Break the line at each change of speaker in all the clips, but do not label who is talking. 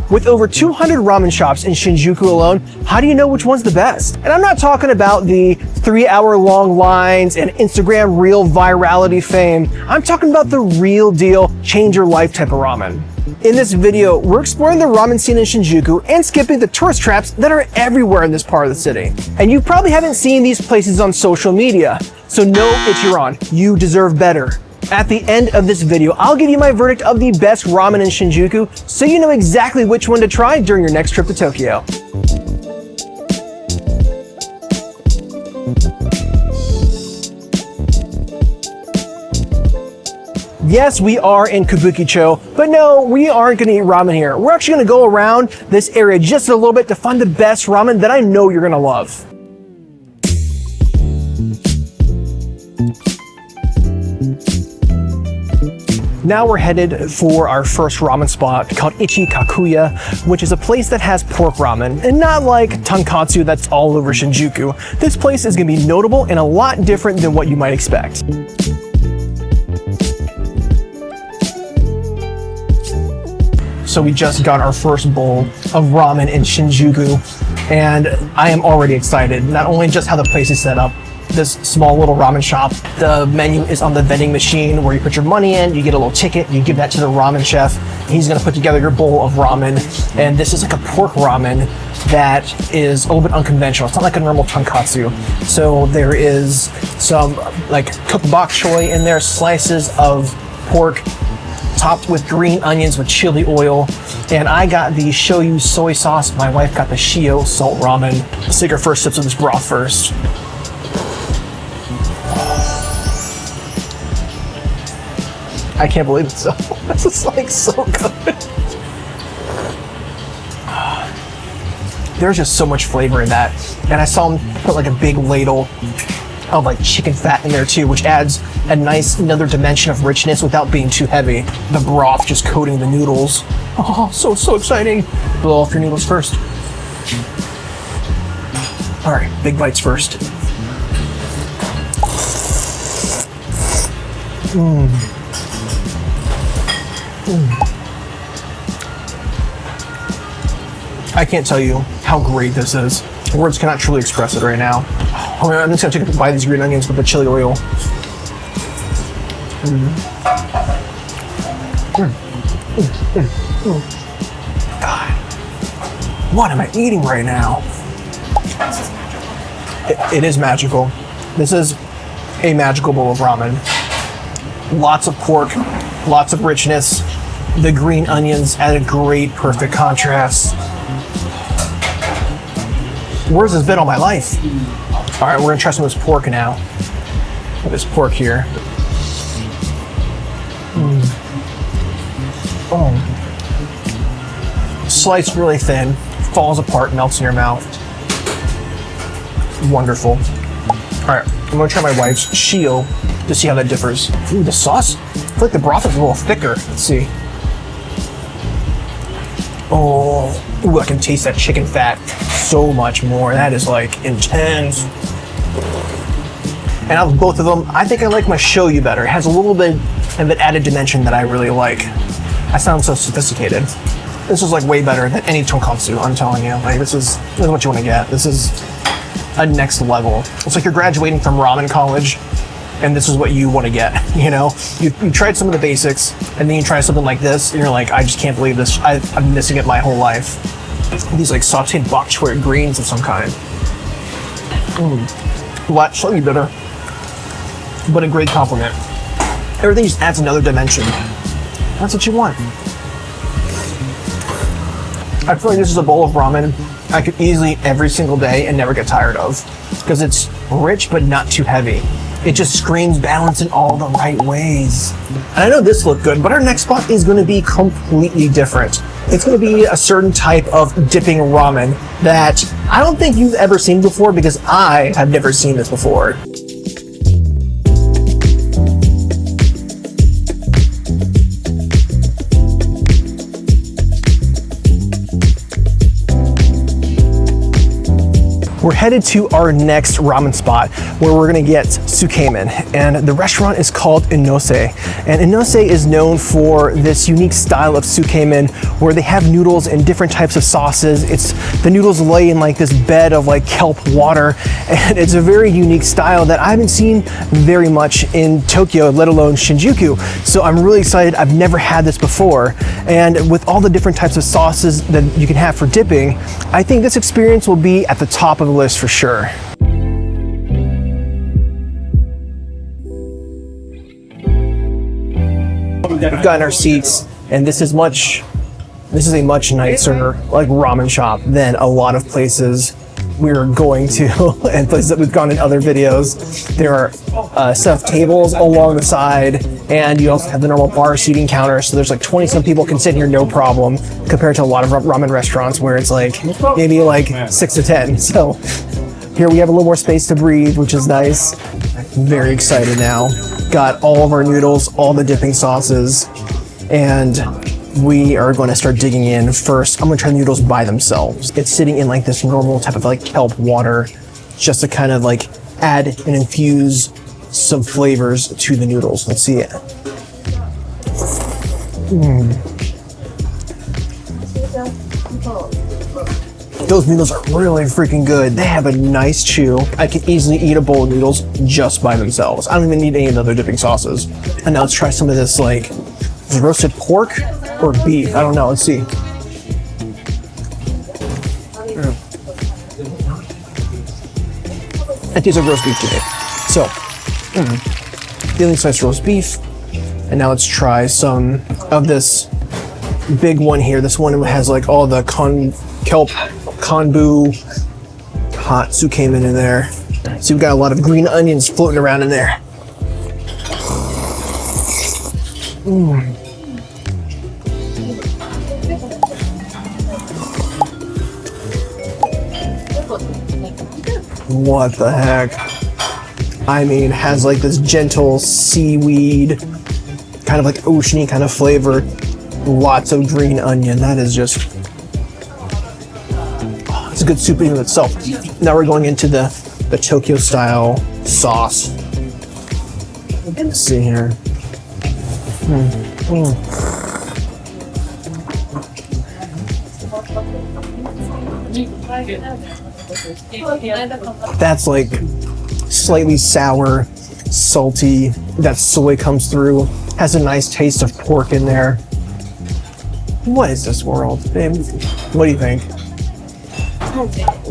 With over 200 ramen shops in Shinjuku alone, how do you know which one's the best? And I'm not talking about the 3-hour-long lines and Instagram reel virality fame. I'm talking about the real deal, change your life type of ramen. In this video, we're exploring the ramen scene in Shinjuku and skipping the tourist traps that are everywhere in this part of the city. And you probably haven't seen these places on social media, so no Ichiran, you deserve better. At the end of this video, I'll give you my verdict of the best ramen in Shinjuku so you know exactly which one to try during your next trip to Tokyo. Yes, we are in Kabukicho, but no, we aren't gonna eat ramen here. We're actually gonna go around this area just a little bit to find the best ramen that I know you're gonna love. Now we're headed for our first ramen spot called Ichikura-ya, which is a place that has pork ramen, and not like tonkotsu that's all over Shinjuku. This place is gonna be notable and a lot different than what you might expect. So we just got our first bowl of ramen in Shinjuku, and I am already excited. Not only just how the place is set up, this small little ramen shop. The menu is on the vending machine where you put your money in, you get a little ticket, you give that to the ramen chef. He's gonna put together your bowl of ramen. And this is like a pork ramen that is a little bit unconventional. It's not like a normal tonkotsu. So there is some like cooked bok choy in there, slices of pork topped with green onions with chili oil. And I got the shoyu soy sauce. My wife got the shio salt ramen. Let's take our first sips of this broth first. I can't believe it. So this is like so good. There's just so much flavor in that. And I saw him put like a big ladle of like chicken fat in there too, which adds a nice another dimension of richness without being too heavy. The broth just coating the noodles. Oh, so exciting. Blow off your noodles first. All right, big bites first. I can't tell you how great this is. Words cannot truly express it right now. I'm just gonna take a bite of these green onions with the chili oil. God, what am I eating right now? It is magical. This is a magical bowl of ramen. Lots of pork, lots of richness. The green onions add a great, perfect contrast. Where's this been all my life? All right, we're gonna try some of this pork now. This pork here. Sliced really thin, falls apart, melts in your mouth. Wonderful. All right, I'm gonna try my wife's shio to see how that differs. Ooh, the sauce, I feel like the broth is a little thicker. Let's see. Oh, ooh, I can taste that chicken fat so much more. That is like intense. And out of both of them, I think I like my shoyu better. It has a little bit of an added dimension that I really like. I sound so sophisticated. This is like way better than any tonkotsu, I'm telling you. Like this is what you want to get. This is a next level. It's like you're graduating from ramen college and this is what you want to get, you know? You tried some of the basics and then you try something like this and you're like, I just can't believe this. I'm missing it my whole life. These like sauteed bok choy greens of some kind. What? Slightly bitter, but a great compliment. Everything just adds another dimension. That's what you want. I feel like this is a bowl of ramen I could easily eat every single day and never get tired of because it's rich but not too heavy. It just screams balance in all the right ways. And I know this looked good, but our next spot is going to be completely different. It's going to be a certain type of dipping ramen that I don't think you've ever seen before because I have never seen this before. we're headed to our next ramen spot where we're gonna get tsukemen. And the restaurant is called Inose. And Inose is known for this unique style of tsukemen where they have noodles in different types of sauces. The noodles lay in like this bed of like kelp water. And it's a very unique style that I haven't seen very much in Tokyo, let alone Shinjuku. So I'm really excited. I've never had this before. And with all the different types of sauces that you can have for dipping, I think this experience will be at the top of the list for sure. We've gotten our seats, and this is a much nicer like ramen shop than a lot of places we're going to and places that we've gone in other videos. There are set of tables along the side, and you also have the normal bar seating counter, so there's like 20 some people can sit here no problem, compared to a lot of ramen restaurants where it's like maybe like 6 to 10. So here we have a little more space to breathe, which is nice. Very excited now. Got all of our noodles, all the dipping sauces, and we are going to start digging in. First, I'm going to try the noodles by themselves. It's sitting in like this normal type of like kelp water, just to kind of like add and infuse some flavors to the noodles. Let's see it. Those noodles are really freaking good. They have a nice chew. I can easily eat a bowl of noodles just by themselves. I don't even need any of the other dipping sauces. And now let's try some of this like roasted pork or beef. I don't know. Let's see. It tastes like roast beef to me. So, feeling sliced roast beef. And now let's try some of this big one here. This one has like all the kelp, konbu, hot tsukemen in there. So we've got a lot of green onions floating around in there. What the heck? I mean, has like this gentle seaweed, kind of like oceany kind of flavor. Lots of green onion. That is just, it's a good soup in itself. Now we're going into the Tokyo style sauce. Let's see here. That's like slightly sour, salty. That soy comes through. Has a nice taste of pork in there. What is this world, babe? What do you think?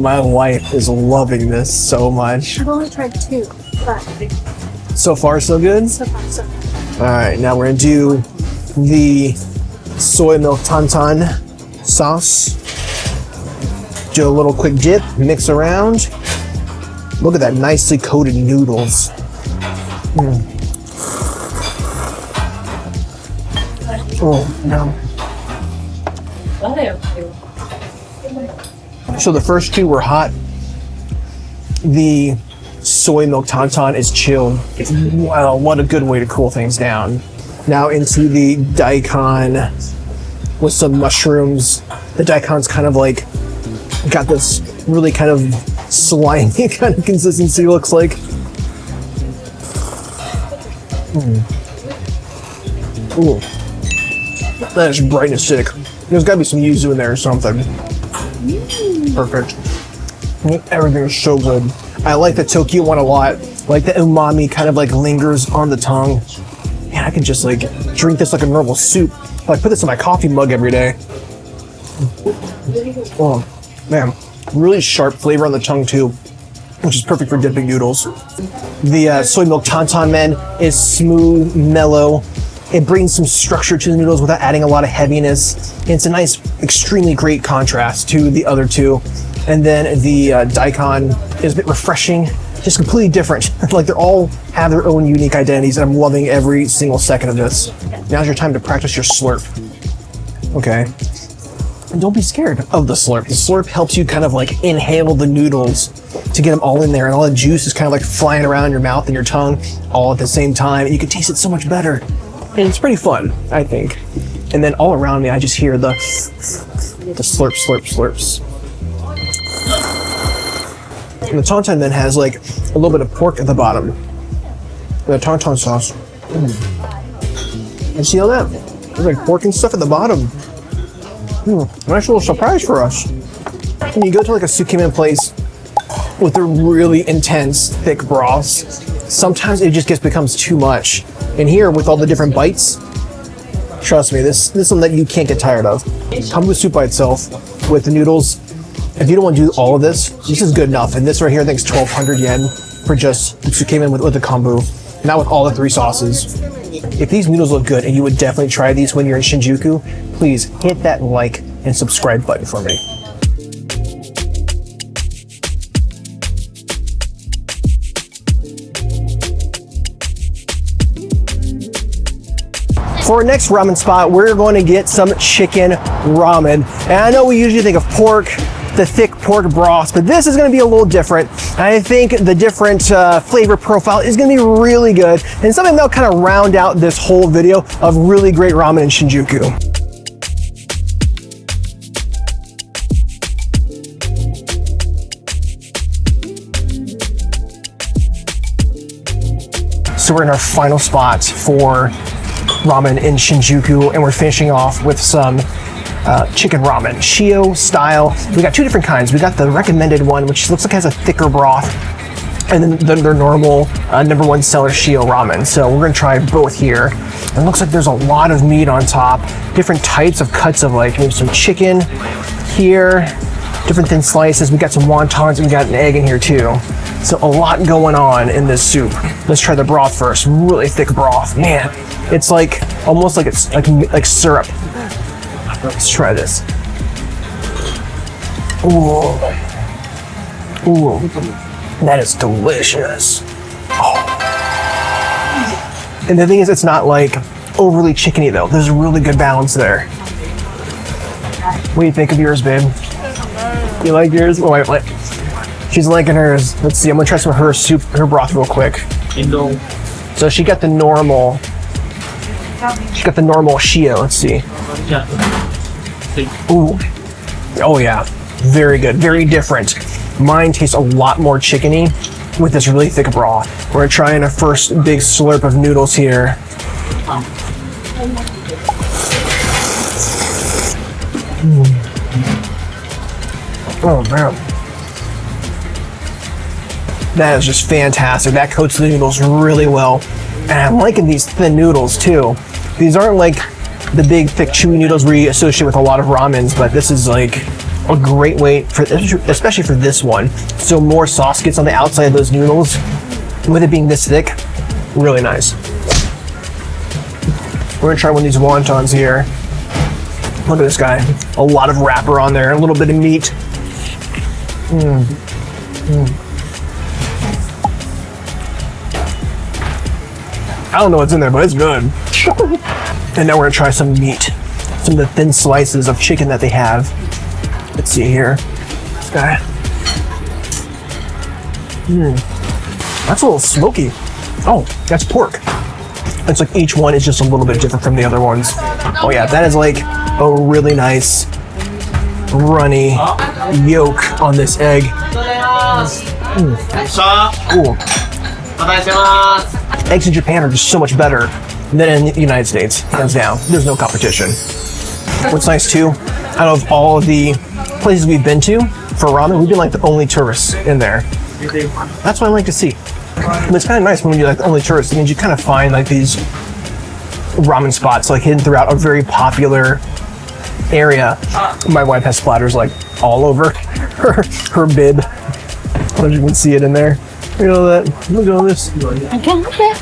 My wife is loving this so much.
I've only tried 2, but
so far so good?
so far so good.
All right, now we're gonna do the soy milk tantan sauce. Do a little quick dip, mix around. Look at that nicely coated noodles. Oh, no. So the first two were hot. The soy milk tantan is chilled. Wow, what a good way to cool things down. Now into the daikon with some mushrooms. The daikon's kind of like got this really kind of slimy kind of consistency, looks like. Ooh. That is bright and acidic. There's gotta be some yuzu in there or something. Perfect. Everything is so good. I like the Tokyo one a lot. Like the umami kind of like lingers on the tongue. Man, I can just like drink this like a normal soup. I put this in my coffee mug every day. Oh, man. Really sharp flavor on the tongue too, which is perfect for dipping noodles. The soy milk tantan men is smooth, mellow. It brings some structure to the noodles without adding a lot of heaviness. And it's a nice, extremely great contrast to the other two. And then the daikon is a bit refreshing, just completely different. Like they all have their own unique identities, and I'm loving every single second of this. Now's your time to practice your slurp. Okay. And don't be scared of the slurp. The slurp helps you kind of like inhale the noodles to get them all in there, and all the juice is kind of like flying around your mouth and your tongue all at the same time. And you can taste it so much better. And it's pretty fun, I think. And then all around me, I just hear the slurp, slurp, slurps. And the tauntaun then has like a little bit of pork at the bottom. The tauntaun sauce. You see all that? There's like pork and stuff at the bottom. Nice little surprise for us. When you go to like a tsukemen place with the really intense, thick broths, sometimes it just becomes too much. And here, with all the different bites, trust me, this is something that you can't get tired of. Kombu soup by itself, with the noodles, if you don't want to do all of this, this is good enough. And this right here, I think is 1,200 yen for just the tsukemen with the kombu, not with all the 3 sauces. If these noodles look good and you would definitely try these when you're in Shinjuku, please hit that like and subscribe button for me. For our next ramen spot, we're going to get some chicken ramen. And I know we usually think of pork, the thick pork broth, but this is going to be a little different. I think the different flavor profile is going to be really good and something that'll kind of round out this whole video of really great ramen in Shinjuku. So we're in our final spot for ramen in Shinjuku, and we're finishing off with some chicken ramen, Shio style. We got 2 different kinds. We got the recommended one, which looks like it has a thicker broth, and then their normal #1 seller Shio ramen. So we're gonna try both here. It looks like there's a lot of meat on top, different types of cuts of like maybe some chicken here, different thin slices. We got some wontons, and we got an egg in here too. So a lot going on in this soup. Let's try the broth first. Really thick broth, man. It's like almost like it's like syrup. Let's try this. Ooh, ooh, that is delicious. Oh. And the thing is, it's not like overly chickeny though. There's a really good balance there. What do you think of yours, babe? You like yours? Oh, wait. She's liking hers. Let's see. I'm gonna try some of her soup, her broth, real quick. So she got the normal. She got the normal Shio. Let's see. Ooh. Oh yeah. Very good. Very different. Mine tastes a lot more chickeny with this really thick broth. We're trying a first big slurp of noodles here. Oh man. That is just fantastic. That coats the noodles really well. And I'm liking these thin noodles too. These aren't like the big, thick, chewy noodles we associate with a lot of ramens, but this is like a great way, for, especially for this one. So more sauce gets on the outside of those noodles. With it being this thick, really nice. We're gonna try one of these wontons here. Look at this guy. A lot of wrapper on there, a little bit of meat. I don't know what's in there, but it's good. And now we're gonna try some meat. Some of the thin slices of chicken that they have. Let's see here. This guy. That's a little smoky. Oh, that's pork. It's like each one is just a little bit different from the other ones. Oh yeah, that is like a really nice runny yolk on this egg. Ooh. Eggs in Japan are just so much better than in the United States, hands down. There's no competition. What's nice too, out of all of the places we've been to for ramen, we've been like the only tourists in there. That's what I like to see. But it's kind of nice when you're like the only tourist. It means you kind of find like these ramen spots like hidden throughout a very popular area. My wife has splatters like all over her bib. I don't know if you can see it in there. Look at all that. Look at all this.
I can't help it.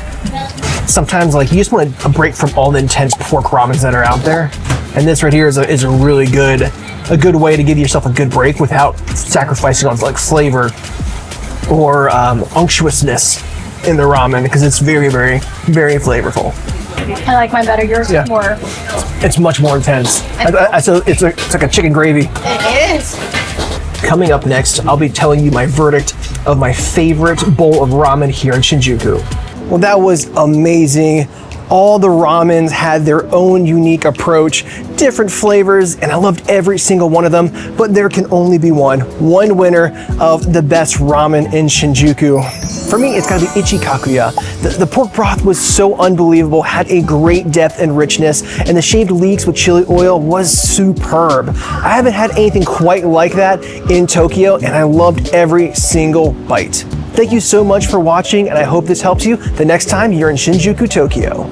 Sometimes like you just want a break from all the intense pork ramens that are out there. And this right here is a really good way to give yourself a good break without sacrificing on like flavor or unctuousness in the ramen, because it's very, very, very flavorful.
I like mine better. Yours is more.
It's much more intense. So it's like a chicken gravy.
It is.
Coming up next, I'll be telling you my verdict of my favorite bowl of ramen here in Shinjuku. Well, that was amazing. All the ramens had their own unique approach, different flavors, and I loved every single one of them, but there can only be one winner of the best ramen in Shinjuku. For me, it's gotta be Ichikura-ya. The pork broth was so unbelievable, had a great depth and richness, and the shaved leeks with chili oil was superb. I haven't had anything quite like that in Tokyo, and I loved every single bite. Thank you so much for watching, and I hope this helps you the next time you're in Shinjuku, Tokyo.